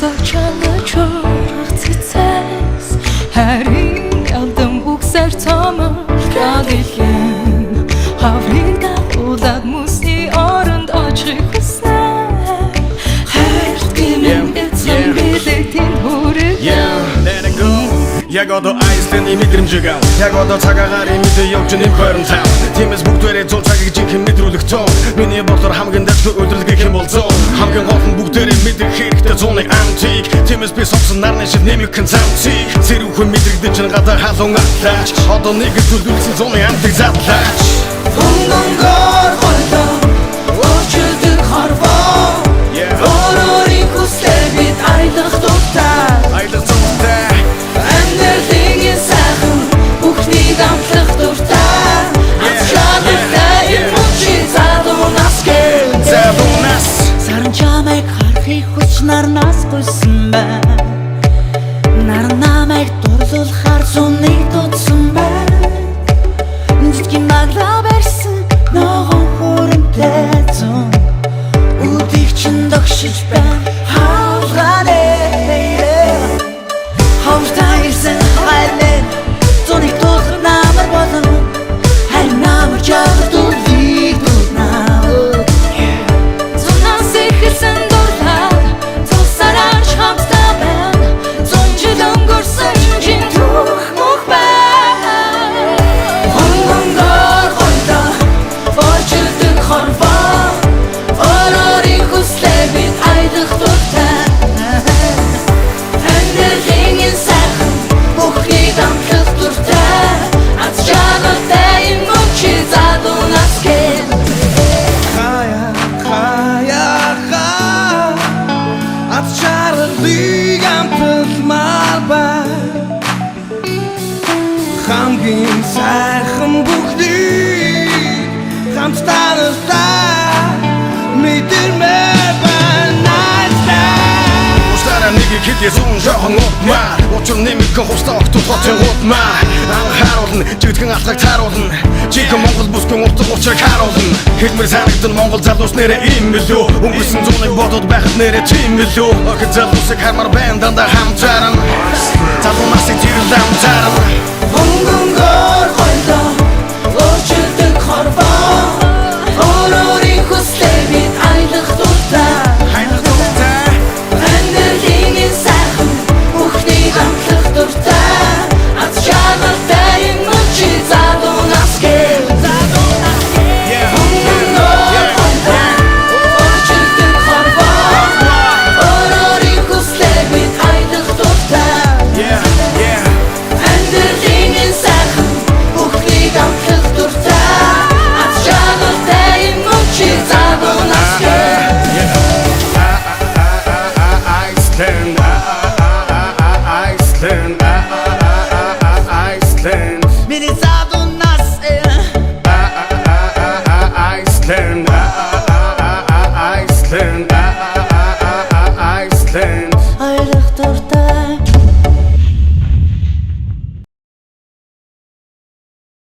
Çalacak tites Herin aldım bukser tamır Kadelim Havrida udat musti arınd açık hüsne Her günüm etsin bidetin hurriyem Let it go Jag har då айстен и мэдрэмжигэн Яг одоо цагаагаар имидэ явж нэм хойромцаа Тиймээс бүгдээрээ зул цагийг жинхэнэ мэдрүүлэх тоо Миний бодлоор хамгийн дажгүй өдрөлгөх юм бол зоо Хамгийн гол нь бүгдээрээ мэдэх хэрэгтэй зууны антик Тиймээс би сонсон нарны шиг нэмэх концамцик Зэрүүхэн мэдрэгдэж чинь гадаа халуун атлаач Одоо нэг төлөвлөсөн зууны антик задлаач Хунгонгор голдоо Өөрчилдөг хорвоо Өөрөөрийн хүслээр бид аялах дуртай Аялах дуртай Амьдралын сайхан бүхнийг амтлах дуртай Аз шалгалтай эмоци залуунаас гэл Залуунаас Саран чамайг харахыг хүч нарнаас гуйсан байна Нар намайг дурлуулахаар зуныг дуудсан байна Жижигэн маглаа барьсан ногоон хүрэнтэй зун Үдийг чин догшиж байна хавгаанэ Хавтай ирсэн хайлээ Зунийг дуулахад намар болно Харин намар жагад үлдийг дуудна Зунаас эхэлсэн дурлал Тусараач хамтдаа байна Зун жил өнгөрсөн жин түүх мөх байна Хунгонгор голдоо Өөрчилдөг хорвоо Өөрөөрийн хүслээр бид аялах дуртай Амьдралын сайхан бүхнийг амтлах дуртай Аз жаргалтай эмоци залуунаас гэл Аз чарлыг амталмаар бай Хамгийн сайхан бүхнийг хамтдаа мэдэрмээр байна Устараа нэг ихэд зүүн жоохон утмаар Учир нэмэгхэн хустаа огтуд хотын утмаар Анхааруулна, жигдгэн алхаг тааруулна Жихэн Монгол бүсгэн утга учрыг харуулна Хэлмэр санагдсан Монгол залуус нэрэ ийм билүү Өнгөрсөн зууныг бодоод байхад нэрэ тийм билүү Охид залуусыг хармаар байна дандаа хамтарна Залуунаас их зэрэл амтарна Хунгонгор